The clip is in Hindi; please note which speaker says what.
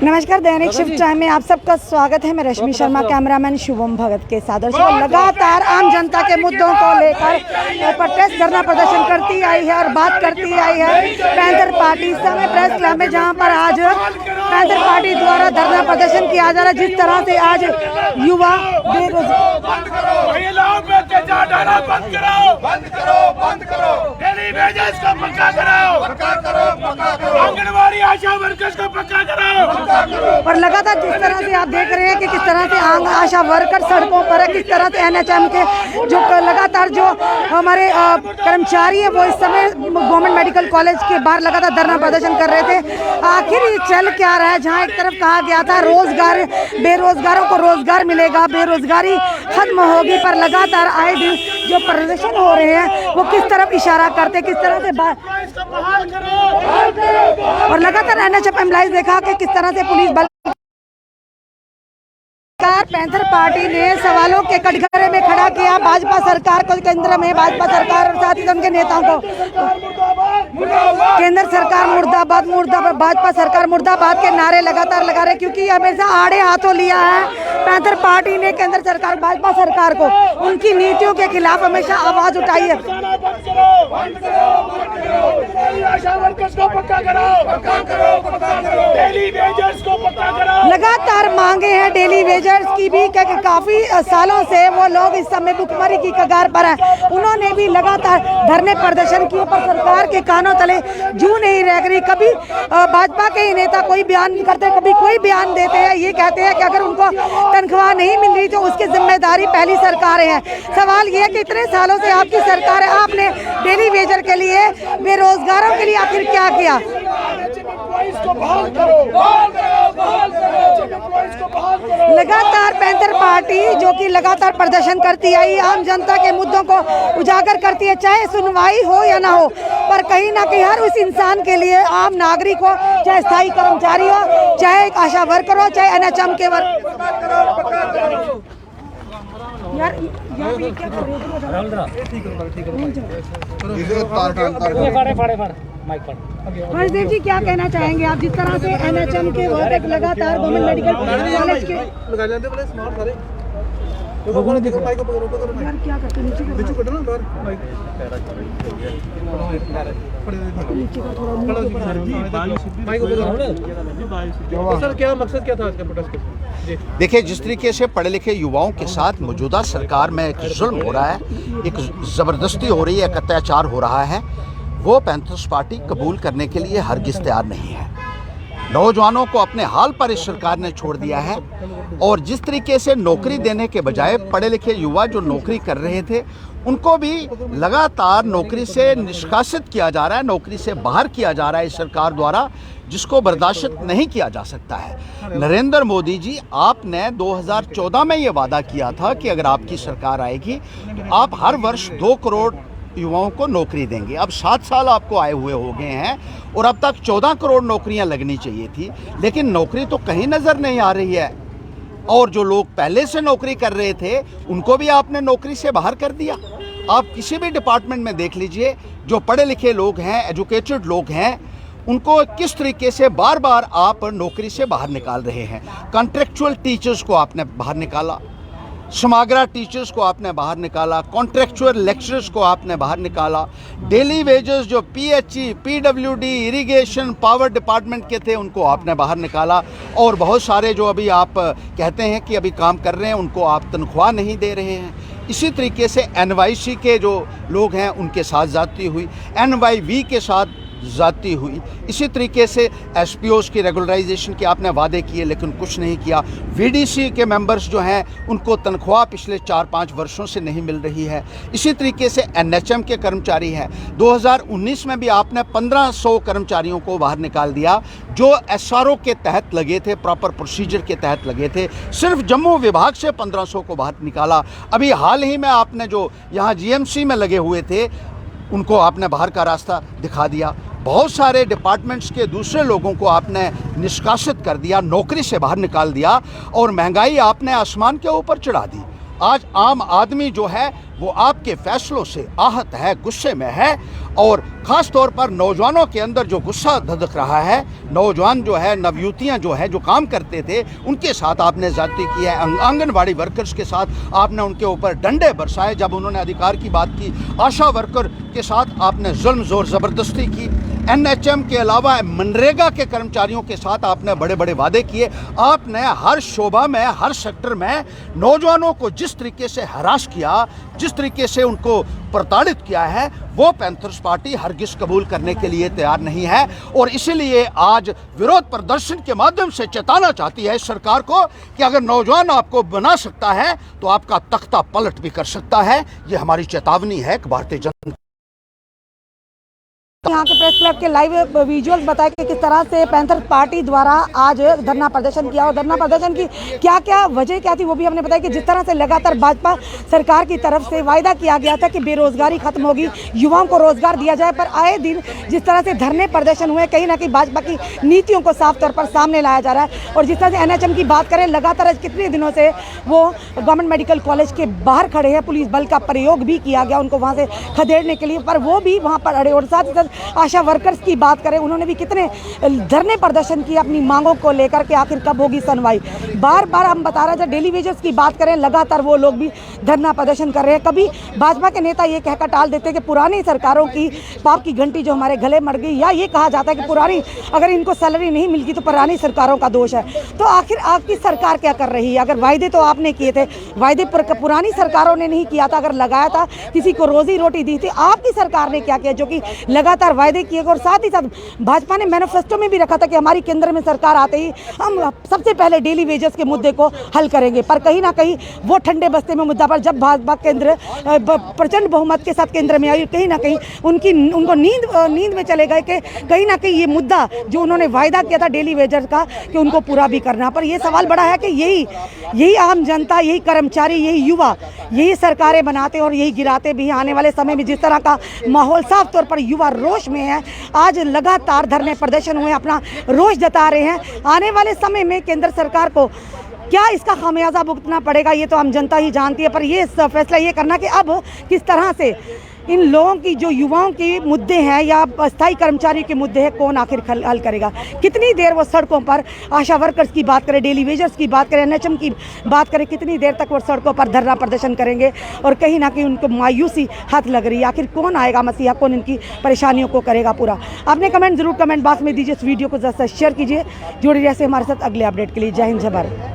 Speaker 1: नमस्कार, दैनिक शिफ्ट टाइम में आप सबका स्वागत है। मैं रश्मि शर्मा, कैमरामैन शुभम भगत के साथ। और लगातार आम जनता के मुद्दों को लेकर प्रोटेस्ट धरना प्रदर्शन करती आई है और बात करती आई है पैंथर पार्टी। इस समय प्रेस क्लब में जहां पर आज पैंथर पार्टी द्वारा धरना प्रदर्शन किया जा रहा है। जिस तरह से आज युवा
Speaker 2: आंगनवाड़ी आशा वर्कर्स को पक्का कराओ।
Speaker 1: और लगातार जिस तरह से आप देख रहे हैं कि किस तरह से आशा वर्कर सड़कों पर है, किस तरह से एनएचएम के जो लगातार जो हमारे कर्मचारी हैं वो इस समय गवर्नमेंट मेडिकल कॉलेज के बाहर लगातार धरना प्रदर्शन कर रहे थे। आखिर ये चल क्या रहा है? जहां एक तरफ कहा गया था रोजगार, बेरोजगारों को रोजगार मिलेगा, बेरोजगारी खत्म होगी, पर लगातार आए दिन जो प्रदर्शन हो रहे हैं वो किस तरफ इशारा करते, किस तरह से और लगातार एनएचएम एम्प्लॉइज देखा कि किस तरह से पुलिस बल पैंथर पार्टी ने सवालों के कटघरे में खड़ा किया भाजपा सरकार को, केंद्र में भाजपा सरकार और साथ ही उनके नेताओं को। केंद्र सरकार मुर्दाबाद, मुर्दाबाद, भाजपा सरकार मुर्दाबाद के नारे लगातार लगा रहे, क्योंकि हमेशा आड़े हाथों लिया है पैंथर पार्टी ने केंद्र सरकार, भाजपा सरकार को। उनकी नीतियों के खिलाफ हमेशा आवाज उठाई है। लगातार मांगे हैं डेली वेजर्स की भी, क्योंकि काफी सालों से वो लोग इस समय भुखमरी की कगार पर हैं। उन्होंने भी लगातार धरने प्रदर्शन किए, पर सरकार के कानों तले जू नहीं रह रही। कभी भाजपा के ही नेता कोई बयान नहीं करते, कभी कोई बयान देते हैं, ये कहते हैं कि अगर उनको तनख्वाह नहीं मिल रही तो उसकी जिम्मेदारी पहली सरकारें हैं। सवाल ये है कि इतने सालों से आपकी सरकार है, आपने डेली वेजर के लिए, बेरोजगारों के लिए आखिर क्या किया? लगातार पैंथर पार्टी जो कि लगातार प्रदर्शन करती आई, आम जनता के मुद्दों को उजागर करती है, चाहे सुनवाई हो या ना हो, पर कहीं ना कहीं हर उस इंसान के लिए, आम नागरिक हो, चाहे स्थायी कर्मचारी हो, चाहे एक आशा वर्कर हो, चाहे एनएचएम के हर्षदेव जी, क्या कहना चाहेंगे आप? जिस तरह से एनएचएम के वर्कर लगातार गवर्नमेंट मेडिकल कॉलेज के क्या करते
Speaker 3: सर, क्या मकसद क्या था आज का प्रोटेस्ट का?
Speaker 4: देखिए, जिस तरीके से पढ़े लिखे युवाओं के साथ मौजूदा सरकार में एक जुल्म हो रहा है, एक ज़बरदस्ती हो रही है, एक अत्याचार हो रहा है, वो पैंथर्स पार्टी कबूल करने के लिए हरगिज़ तैयार नहीं है। नौजवानों को अपने हाल पर इस सरकार ने छोड़ दिया है, और जिस तरीके से नौकरी देने के बजाय पढ़े लिखे युवा जो नौकरी कर रहे थे उनको भी लगातार नौकरी से निष्कासित किया जा रहा है, नौकरी से बाहर किया जा रहा है इस सरकार द्वारा, जिसको बर्दाश्त नहीं किया जा सकता है। नरेंद्र मोदी जी, आपने 2014 में ये वादा किया था कि अगर आपकी सरकार आएगी तो आप हर वर्ष 2 करोड़ युवाओं को नौकरी देंगे। अब 7 साल आपको आए हुए हो गए हैं और अब तक 14 करोड़ नौकरियां लगनी चाहिए थी, लेकिन नौकरी तो कहीं नज़र नहीं आ रही है। और जो लोग पहले से नौकरी कर रहे थे उनको भी आपने नौकरी से बाहर कर दिया। आप किसी भी डिपार्टमेंट में देख लीजिए, जो पढ़े लिखे लोग हैं, एजुकेटेड लोग हैं, उनको किस तरीके से बार बार आप नौकरी से बाहर निकाल रहे हैं। कॉन्ट्रेक्चुअल टीचर्स को आपने बाहर निकाला, समाग्रा टीचर्स को आपने बाहर निकाला, कॉन्ट्रेक्चुअल लेक्चरर्स को आपने बाहर निकाला, डेली वेजेस जो PHE, PWD, irrigation, power department के थे उनको आपने बाहर निकाला, और बहुत सारे जो अभी आप कहते हैं कि अभी काम कर रहे हैं उनको आप तनख्वाह नहीं दे रहे हैं। इसी तरीके से एनवाईसी के जो लोग हैं उनके साथ ज़्यादती हुई, एनवाईवी के साथ ज़्यादती हुई। इसी तरीके से एसपीओज़ की रेगुलराइजेशन के आपने वादे किए लेकिन कुछ नहीं किया। वीडीसी के मेंबर्स जो हैं उनको तनख्वाह पिछले 4-5 वर्षों से नहीं मिल रही है। इसी तरीके से एनएचएम के कर्मचारी हैं, 2019 में भी आपने 1500 कर्मचारियों को बाहर निकाल दिया जो एसआरओ के तहत लगे थे, प्रॉपर प्रोसीजर के तहत लगे थे। सिर्फ जम्मू विभाग से 1500 को बाहर निकाला। अभी हाल ही में आपने जो यहाँ जीएमसी में लगे हुए थे उनको आपने बाहर का रास्ता दिखा दिया। बहुत सारे डिपार्टमेंट्स के दूसरे लोगों को आपने निष्कासित कर दिया, नौकरी से बाहर निकाल दिया, और महंगाई आपने आसमान के ऊपर चढ़ा दी। आज आम आदमी जो है वो आपके फैसलों से आहत है, गुस्से में है, और ख़ास तौर पर नौजवानों के अंदर जो गुस्सा धधक रहा है। नौजवान जो है, नवयुवतियां जो है, जो काम करते थे, उनके साथ आपने ज़्यादती की है। आंगनबाड़ी वर्कर्स के साथ आपने उनके ऊपर डंडे बरसाए जब उन्होंने अधिकार की बात की। आशा वर्कर के साथ आपने जुल्म ज़ोर ज़बरदस्ती की। NHM के अलावा मनरेगा के कर्मचारियों के साथ आपने बड़े बड़े वादे किए। आपने हर शोबा में, हर सेक्टर में नौजवानों को जिस तरीके से हरास किया, जिस तरीके से उनको प्रताड़ित किया है, वो पैंथर्स पार्टी हरगिज़ कबूल करने के लिए तैयार नहीं है। और इसीलिए आज विरोध प्रदर्शन के माध्यम से चेताना चाहती है इस सरकार को कि अगर नौजवान आपको बना सकता है तो आपका तख्ता पलट भी कर सकता है। ये हमारी चेतावनी है कि भारतीय जनता।
Speaker 1: यहाँ के प्रेस क्लब के लाइव विजुअल्स बताए कि किस तरह से पैंथर पार्टी द्वारा आज धरना प्रदर्शन किया, और धरना प्रदर्शन की क्या क्या वजह क्या थी वो भी हमने बताया कि जिस तरह से लगातार भाजपा सरकार की तरफ से वायदा किया गया था कि बेरोजगारी खत्म होगी, युवाओं को रोजगार दिया जाए, पर आए दिन जिस तरह से धरने प्रदर्शन हुए, कहीं ना कहीं भाजपा की नीतियों को साफ तौर पर सामने लाया जा रहा है। और जिस तरह से NHM की बात करें, लगातार आज कितने दिनों से वो गवर्नमेंट मेडिकल कॉलेज के बाहर खड़े हैं, पुलिस बल का प्रयोग भी किया गया उनको वहाँ से खदेड़ने के लिए, पर वो भी वहाँ पर अड़े। और साथ ही साथ आशा वर्कर्स की बात करें, उन्होंने भी कितने धरने प्रदर्शन किए अपनी मांगों को लेकर के, आखिर कब होगी सुनवाई। बार बार हम बता रहे थे। डेली वेजेस की बात करें, लगातार वो लोग भी धरना प्रदर्शन कर रहे हैं। कभी भाजपा के नेता ये कहकर टाल देते कि पुरानी सरकारों की पाप की घंटी जो हमारे गले मर गई, या ये कहा जाता है कि पुरानी अगर इनको सैलरी नहीं मिलती तो पुरानी सरकारों का दोष है। तो आखिर आपकी सरकार क्या कर रही है? अगर वायदे तो आपने किए थे, वायदे पुरानी सरकारों ने नहीं किया था, अगर लगाया था किसी को रोजी रोटी दी थी, आपकी सरकार ने क्या किया जो कि लगातार वायदे किए। और साथ ही साथ भाजपा ने मैनिफेस्टो में भी रखा था कि हमारी केंद्र में सरकार आते ही हम सबसे पहले डेली वेजेस के मुद्दे को हल करेंगे, पर कहीं ना कहीं वो ठंडे बस्ते में मुद्दा पर जब भाजपा केंद्र प्रचंड बहुमत के साथ केंद्र में आई, कहीं ना कहीं उनको नींद में चले गए कि कहीं ना कहीं ये मुद्दा जो उन्होंने वायदा किया था डेली वेजेस का कि उनको पूरा भी करना। पर यह सवाल बड़ा है कि यही आम जनता, यही कर्मचारी, यही युवा, यही सरकारें बनाते और यही गिराते भी। आने वाले समय में जिस तरह का माहौल साफ तौर पर युवा रोष में है, आज लगातार धरने प्रदर्शन हुए, अपना रोष जता रहे हैं। आने वाले समय में केंद्र सरकार को क्या इसका खामियाजा भुगतना पड़ेगा ये तो आम जनता ही जानती है। पर ये फैसला ये करना कि अब किस तरह से इन लोगों की जो युवाओं के मुद्दे हैं या अस्थायी कर्मचारी के मुद्दे हैं, कौन आखिर हल करेगा? कितनी देर वो सड़कों पर, आशा वर्कर्स की बात करें, डेली वेजर्स की बात करें, NHM की बात करें, कितनी देर तक वो सड़कों पर धरना प्रदर्शन करेंगे? और कहीं ना कहीं उनको मायूसी हाथ लग रही है। आखिर कौन आएगा मसीहा, कौन इनकी परेशानियों को करेगा पूरा? आपने कमेंट जरूर कमेंट बॉक्स में दीजिए, इस वीडियो को ज़्यादा शेयर कीजिए। जुड़े रहिए हमारे साथ अगले अपडेट के लिए। जय हिंद, जय भारत।